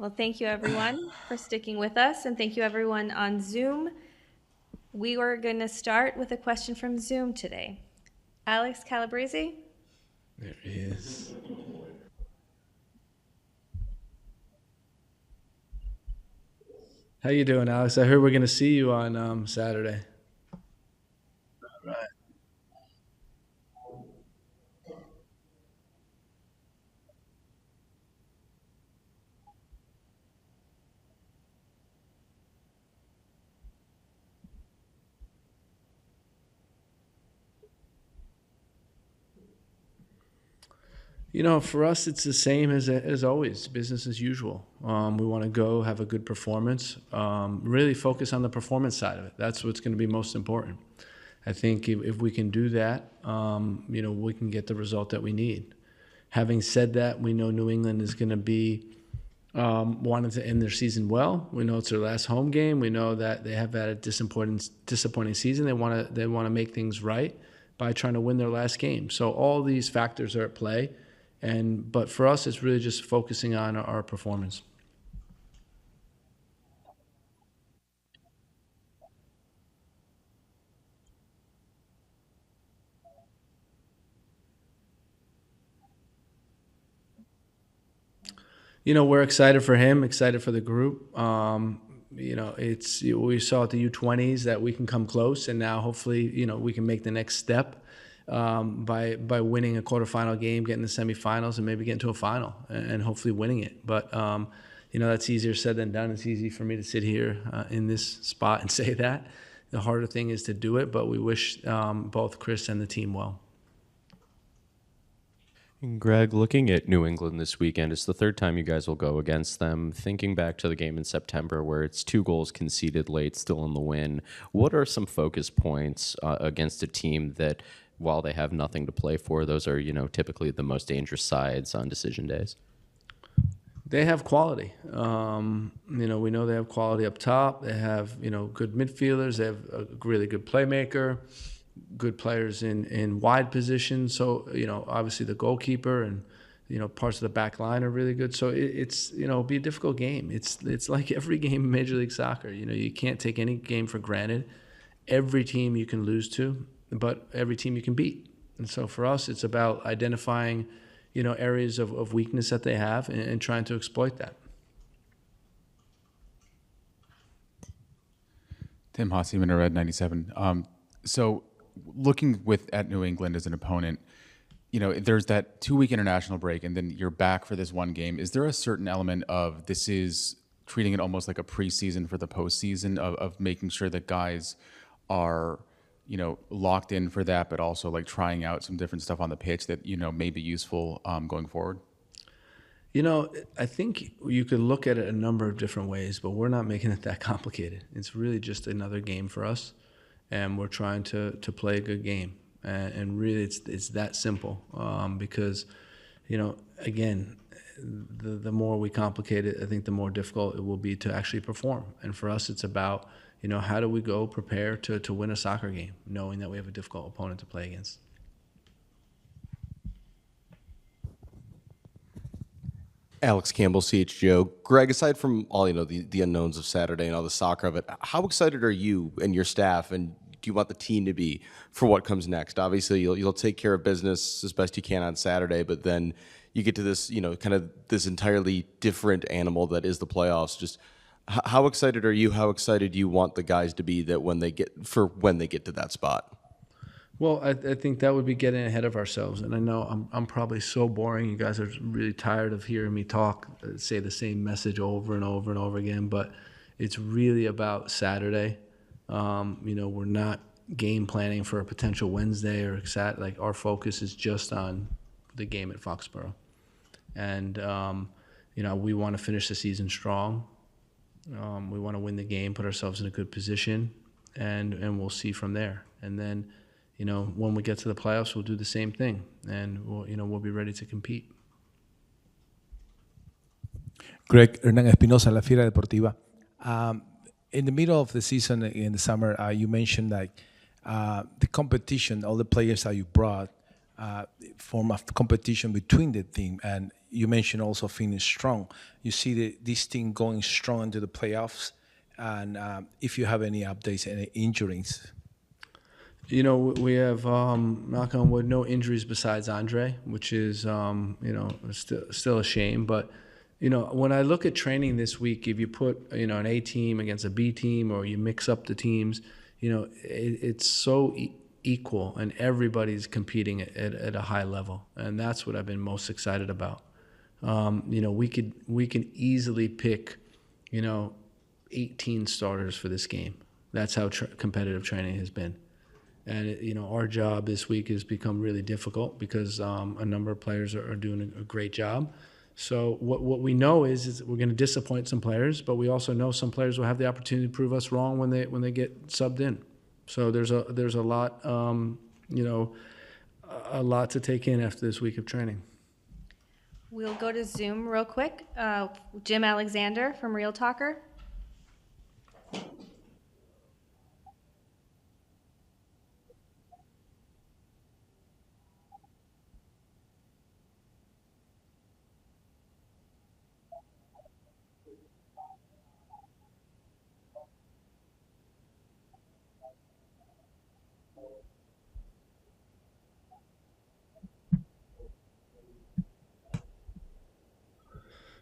Well, thank you everyone for sticking with us, and thank you everyone on Zoom. We are going to start with a question from Zoom today. Alex Calabrese? There he is. How you doing, Alex? I heard we're going to see you on Saturday. Right. For us, it's the same as always, business as usual. We want to go have a good performance, really focus on the performance side of it. That's what's going to be most important. I think if we can do that, we can get the result that we need. Having said that, we know New England is going to be wanting to end their season well. We know it's their last home game. We know that they have had a disappointing season. They want to make things right by trying to win their last game. So all these factors are at play. But for us, it's really just focusing on our performance. We're excited for him, excited for the group. It's we saw at the U20s that we can come close, and now hopefully, we can make the next step by winning a quarterfinal game, getting the semifinals, and maybe getting to a final, and hopefully winning it. But that's easier said than done. It's easy for me to sit here in this spot and say that. The harder thing is to do it, but we wish both Chris and the team well. Greg, looking at New England this weekend, it's the third time you guys will go against them. Thinking back to the game in September where it's 2 goals conceded late, still in the win, what are some focus points against a team that, while they have nothing to play for, those are, typically the most dangerous sides on decision days? They have quality. We know they have quality up top. They have, good midfielders. They have a really good playmaker, good players in wide positions. So, obviously the goalkeeper and, parts of the back line are really good. So it's, it'll be a difficult game. It's like every game in Major League Soccer. You can't take any game for granted. Every team you can lose to, but every team you can beat. And so for us, it's about identifying, areas of weakness that they have and trying to exploit that. Tim Hasseman, Red 97. So looking at New England as an opponent, there's that 2-week international break, and then you're back for this one game. Is there a certain element of this is treating it almost like a preseason for the postseason of making sure that guys are, locked in for that, but also like trying out some different stuff on the pitch that, may be useful going forward? I think you could look at it a number of different ways, but we're not making it that complicated. It's really just another game for us, and we're trying to play a good game. And really, it's that simple. Because, again, the more we complicate it, I think the more difficult it will be to actually perform. And for us, it's about, how do we go prepare to win a soccer game, knowing that we have a difficult opponent to play against. Alex Campbell, CHGO. Greg, aside from all the unknowns of Saturday and all the soccer of it, how excited are you and your staff, and do you want the team to be for what comes next? Obviously, you'll take care of business as best you can on Saturday, but then you get to this, kind of this entirely different animal that is the playoffs. Just how excited are you? How excited do you want the guys to be that when they get to that spot? Well, I think that would be getting ahead of ourselves. And I know I'm probably so boring. You guys are really tired of hearing me talk, say the same message over and over and over again. But it's really about Saturday. We're not game planning for a potential Wednesday or like our focus is just on the game at Foxborough. And, we want to finish the season strong. We want to win the game, put ourselves in a good position, and we'll see from there. And then, when we get to the playoffs, we'll do the same thing, and we'll be ready to compete. Greg, Hernán Espinosa, La Fiera Deportiva. In the middle of the season, in the summer, you mentioned the competition, all the players that you brought form of competition between the team. And you mentioned also finish strong. You see this team going strong into the playoffs. And if you have any updates, any injuries. You know, we have, knock on wood, no injuries besides Andre, which is, you know, still a shame. But, you know, when I look at training this week, if you put, you know, an A team against a B team or you mix up the teams, you know, it's so equal and everybody's competing at a high level. And that's what I've been most excited about. You know, we can easily pick, you know, 18 starters for this game. That's how competitive training has been. And, you know, our job this week has become really difficult because a number of players are doing a great job. So what we know is we're going to disappoint some players, but we also know some players will have the opportunity to prove us wrong when they get subbed in. So there's a lot, you know, a lot to take in after this week of training. We'll go to Zoom real quick. Jim Alexander from Real Talker.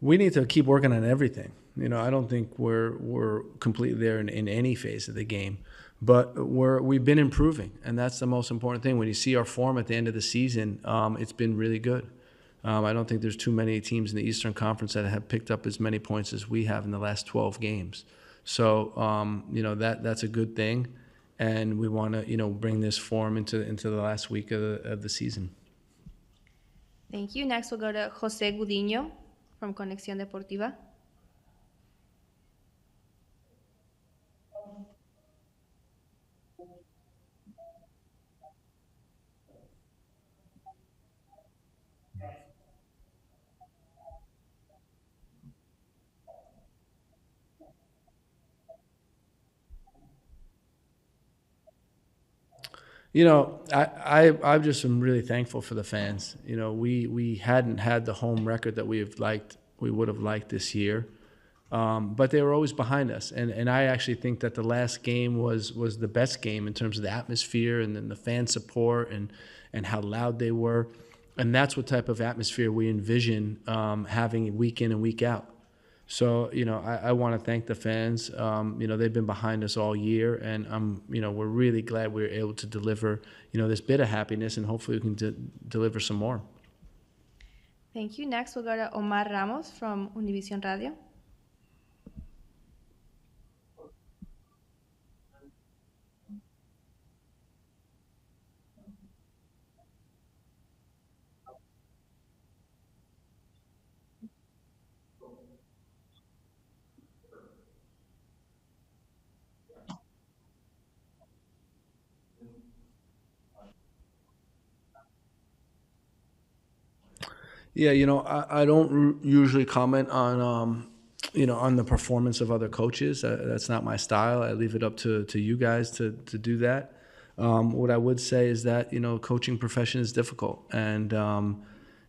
We need to keep working on everything. You know, I don't think we're completely there in any phase of the game, but we've been improving, and that's the most important thing. When you see our form at the end of the season, it's been really good. I don't think there's too many teams in the Eastern Conference that have picked up as many points as we have in the last 12 games. So, you know, that's a good thing, and we want to, you know, bring this form into the last week of the season. Thank you. Next, we'll go to Jose Gudiño from Conexión Deportiva. You know, I just am really thankful for the fans. You know, we hadn't had the home record that we would have liked this year, but they were always behind us. And I actually think that the last game was the best game in terms of the atmosphere and then the fan support and how loud they were. And that's what type of atmosphere we envision having week in and week out. So, you know, I want to thank the fans. You know, they've been behind us all year, and you know, we're really glad we were able to deliver, you know, this bit of happiness, and hopefully we can deliver some more. Thank you. Next, we'll go to Omar Ramos from Univision Radio. Yeah, you know, I don't usually comment on, you know, on the performance of other coaches. That's not my style. I leave it up to you guys to do that. What I would say is that, you know, coaching profession is difficult. And,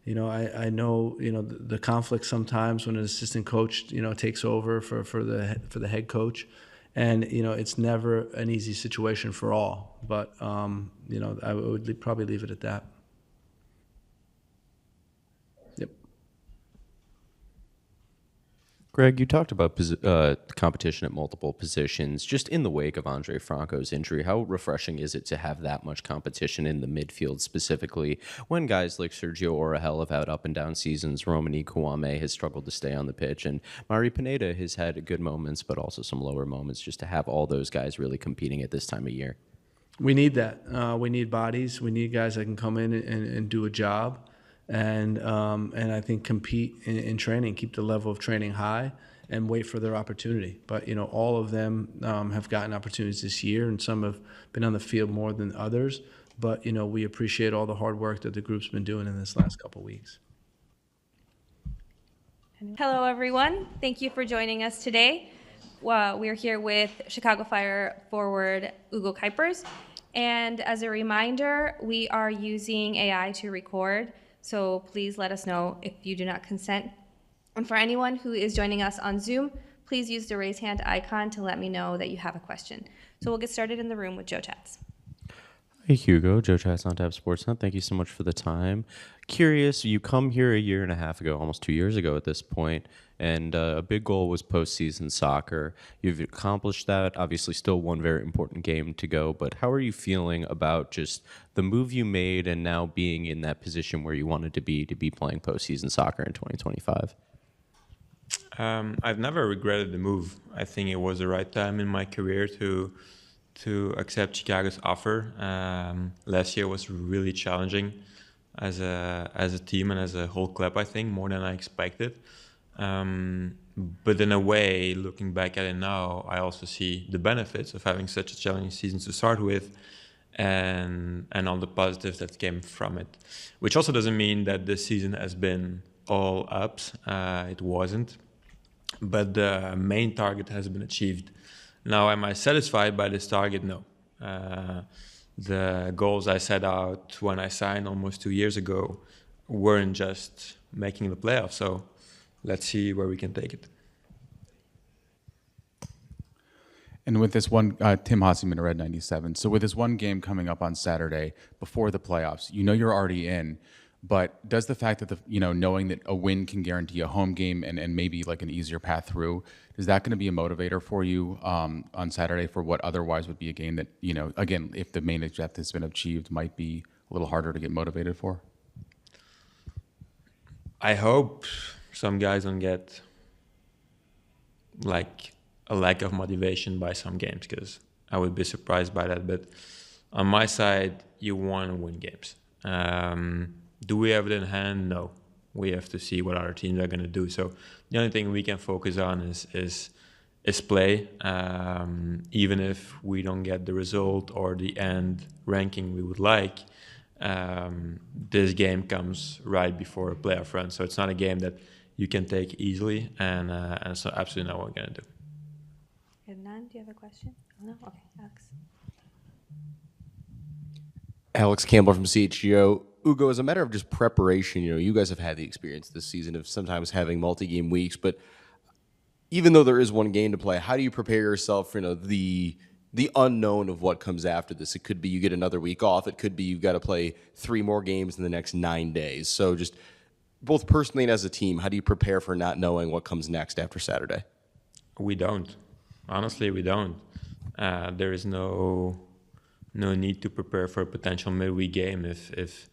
you know, I know, you know, the conflict sometimes when an assistant coach, you know, takes over for the head coach. And, you know, it's never an easy situation for all. But, you know, I would probably leave it at that. Yep. Greg, you talked about competition at multiple positions. Just in the wake of Andre Franco's injury, how refreshing is it to have that much competition in the midfield specifically when guys like Sergio Orahel have had up and down seasons, Romani Kwame has struggled to stay on the pitch, and Mari Pineda has had good moments but also some lower moments, just to have all those guys really competing at this time of year? We need that. We need bodies. We need guys that can come in and do a job. And I think compete in training, keep the level of training high, and wait for their opportunity. But, you know, all of them have gotten opportunities this year, and some have been on the field more than others. But, you know, we appreciate all the hard work that the group's been doing in this last couple of weeks. Hello, everyone. Thank you for joining us today. We're here with Chicago Fire forward Hugo Cuypers And as a reminder, we are using AI to record, so please let us know if you do not consent. And for anyone who is joining us on Zoom, please use the raise hand icon to let me know that you have a question. So we'll get started in the room with Joe Chats. Hey Hugo, Joe Chats on Tab Sportsnet. Thank you so much for the time. Curious, you come here a year and a half ago, almost 2 years ago at this point, and a big goal was postseason soccer. You've accomplished that. Obviously, still one very important game to go. But how are you feeling about just the move you made and now being in that position where you wanted to be playing postseason soccer in 2025? I've never regretted the move. I think it was the right time in my career to accept Chicago's offer. Last year was really challenging as a team and as a whole club, I think, more than I expected. But in a way, looking back at it now, I also see the benefits of having such a challenging season to start with and all the positives that came from it. Which also doesn't mean that this season has been all ups. It wasn't. But the main target has been achieved. Now, am I satisfied by this target? No. The goals I set out when I signed almost 2 years ago weren't just making the playoffs. So let's see where we can take it. And with this one, Tim Hasseman, Red 97. So with this one game coming up on Saturday before the playoffs, you know you're already in. But does the fact that knowing that a win can guarantee a home game and maybe like an easier path through, is that going to be a motivator for you on Saturday for what otherwise would be a game that, again, if the main objective has been achieved, might be a little harder to get motivated for? I hope some guys don't get like a lack of motivation by some games, because I would be surprised by that. But on my side, you want to win games. Do we have it in hand? No. We have to see what other teams are going to do. So the only thing we can focus on is play. Even if we don't get the result or the end ranking we would like, this game comes right before a playoff run. So it's not a game that you can take easily, and so absolutely not what we're going to do. Hernan, do you have a question? Oh, no? Okay, Alex. Alex Campbell from CHGO. Hugo, as a matter of just preparation, you guys have had the experience this season of sometimes having multi-game weeks, but even though there is one game to play, how do you prepare yourself for the unknown of what comes after this? It could be you get another week off. It could be you've got to play 3 more games in the next 9 days. So just both personally and as a team, how do you prepare for not knowing what comes next after Saturday? We don't. Honestly, we don't. There is no need to prepare for a potential midweek game if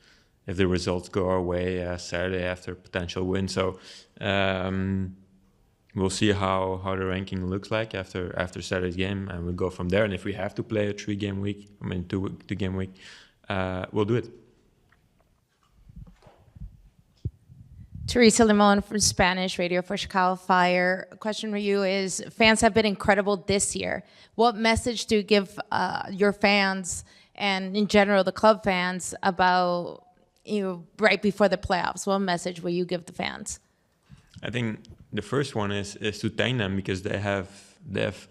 the results go our way Saturday after a potential win. So we'll see how the ranking looks like after Saturday's game, and we'll go from there. And if we have to play a 2-game week, we'll do it. Teresa Limon from Spanish Radio for Chicago Fire. A question for you is, fans have been incredible this year. What message do you give your fans and in general the club fans about right before the playoffs? What message will you give the fans? I think the first one is to thank them, because they have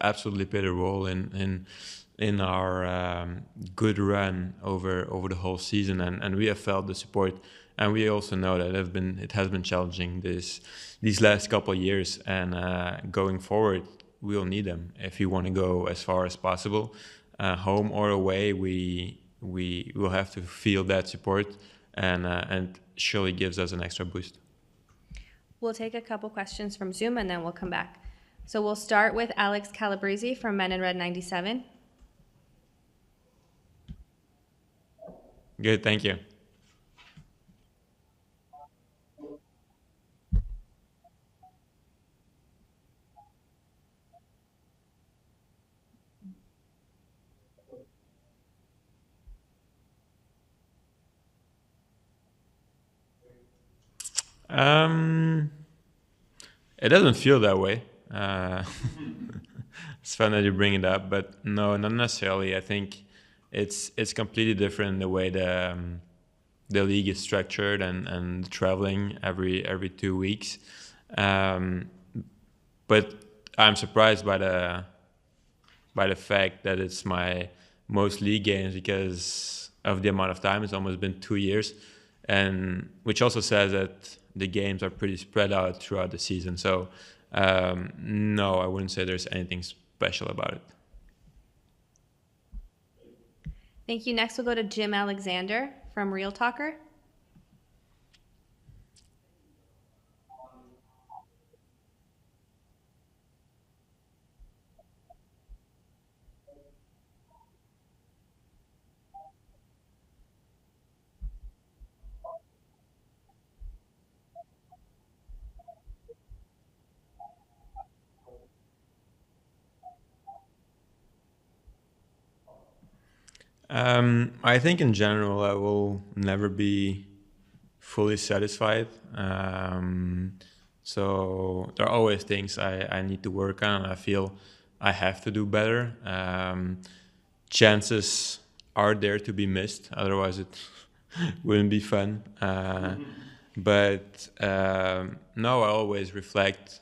absolutely played a role in our good run over the whole season, and we have felt the support. And we also know that it has been challenging these last couple of years, and going forward, we'll need them if we want to go as far as possible, home or away. We will have to feel that support, and surely gives us an extra boost. We'll take a couple questions from Zoom, and then we'll come back. So we'll start with Alex Calabrese from Men in Red 97. Good, thank you. It doesn't feel that way. It's fun that you bring it up, but no, not necessarily. I think it's completely different the way the league is structured and traveling every 2 weeks. But I'm surprised by the fact that it's my most league games because of the amount of time. It's almost been 2 years, and which also says that the games are pretty spread out throughout the season. So no, I wouldn't say there's anything special about it. Thank you. Next, we'll go to Jim Alexander from Real Talker. I think in general, I will never be fully satisfied. So there are always things I need to work on, and I feel I have to do better. Chances are there to be missed, otherwise it wouldn't be fun. But no, I always reflect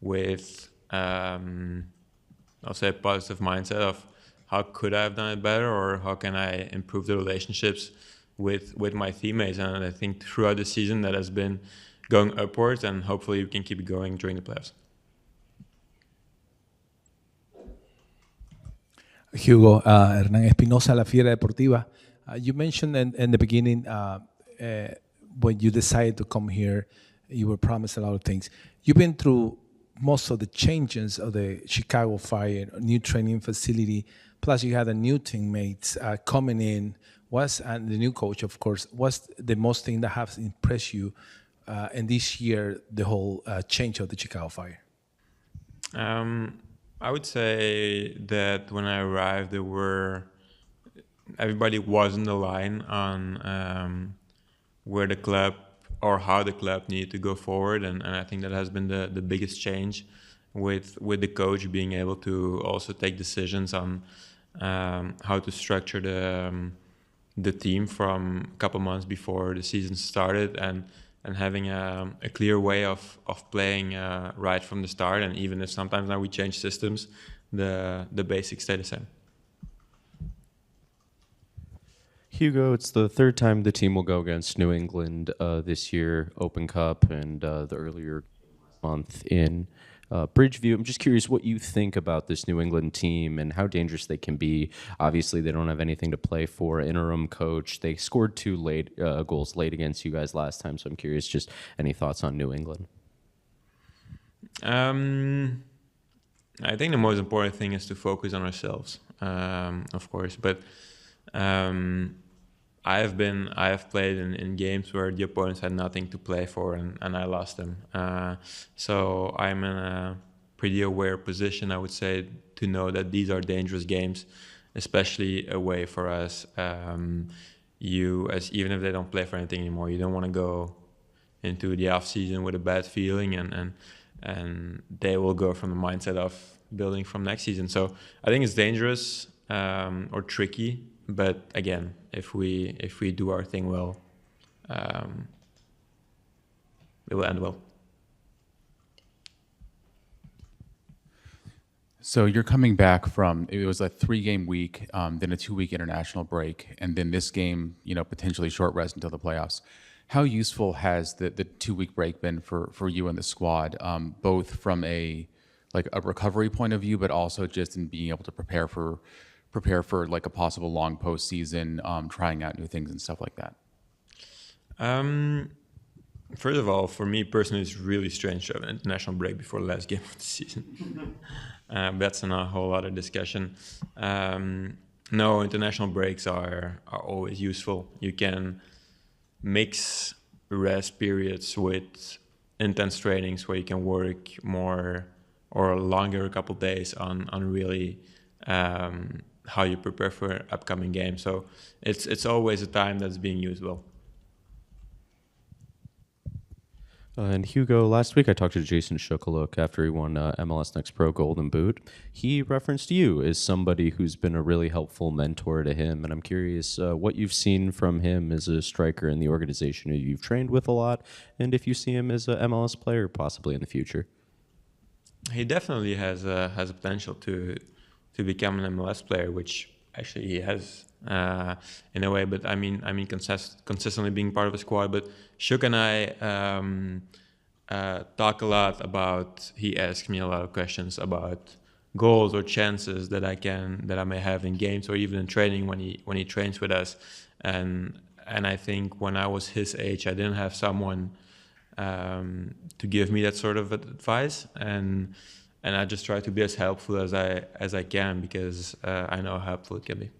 with, I'll say, a positive mindset of how could I have done it better, or how can I improve the relationships with my teammates. And I think throughout the season that has been going upwards, and hopefully we can keep it going during the playoffs. Hugo, Hernán Espinosa, La Fiera Deportiva. You mentioned in the beginning when you decided to come here, you were promised a lot of things. You've been through most of the changes of the Chicago Fire, new training facility, plus you had a new teammates coming in. And the new coach, of course, what's the most thing that has impressed you in this year, the whole change of the Chicago Fire? I would say that when I arrived, everybody was in the line on where the club or how the club needed to go forward, and I think that has been the biggest change with the coach being able to also take decisions on how to structure the team from a couple months before the season started, and having a clear way of playing right from the start. And even if sometimes now we change systems, the basics stay the same. Hugo, it's the third time the team will go against New England this year, Open Cup, and the earlier month in Bridgeview. I'm just curious what you think about this New England team and how dangerous they can be. Obviously, they don't have anything to play for. Interim coach. They scored 2 goals late against you guys last time, so I'm curious, just any thoughts on New England? I think the most important thing is to focus on ourselves, of course. But I have played in games where the opponents had nothing to play for, and I lost them. So I'm in a pretty aware position, I would say, to know that these are dangerous games, especially away for us. Even if they don't play for anything anymore, you don't want to go into the off season with a bad feeling, and they will go from the mindset of building from next season. So I think it's dangerous or tricky. But again, if we do our thing well, it will end well. So you're coming back from, it was a 3-game week, then a 2-week international break, and then this game, potentially short rest until the playoffs. How useful has the 2-week break been for you and the squad, both from a recovery point of view, but also just in being able to prepare for like a possible long postseason, trying out new things and stuff like that? First of all, for me personally, it's really strange to have an international break before the last game of the season. That's a whole other discussion. No, international breaks are always useful. You can mix rest periods with intense trainings where you can work more or longer, a couple days on really how you prepare for an upcoming game. So it's always a time that's being used well. And Hugo, last week I talked to Jason Shukaluk after he won MLS Next Pro Golden Boot. He referenced you as somebody who's been a really helpful mentor to him, and I'm curious what you've seen from him as a striker in the organization who you've trained with a lot, and if you see him as an MLS player possibly in the future. He definitely has a potential to become an MLS player, which actually he has in a way. But I mean, consistently being part of a squad. But Shuk and I talk a lot about. He asks me a lot of questions about goals or chances that I may have in games or even in training when he trains with us. And I think when I was his age, I didn't have someone to give me that sort of advice, and I just try to be as helpful as I can, because I know how helpful it can be.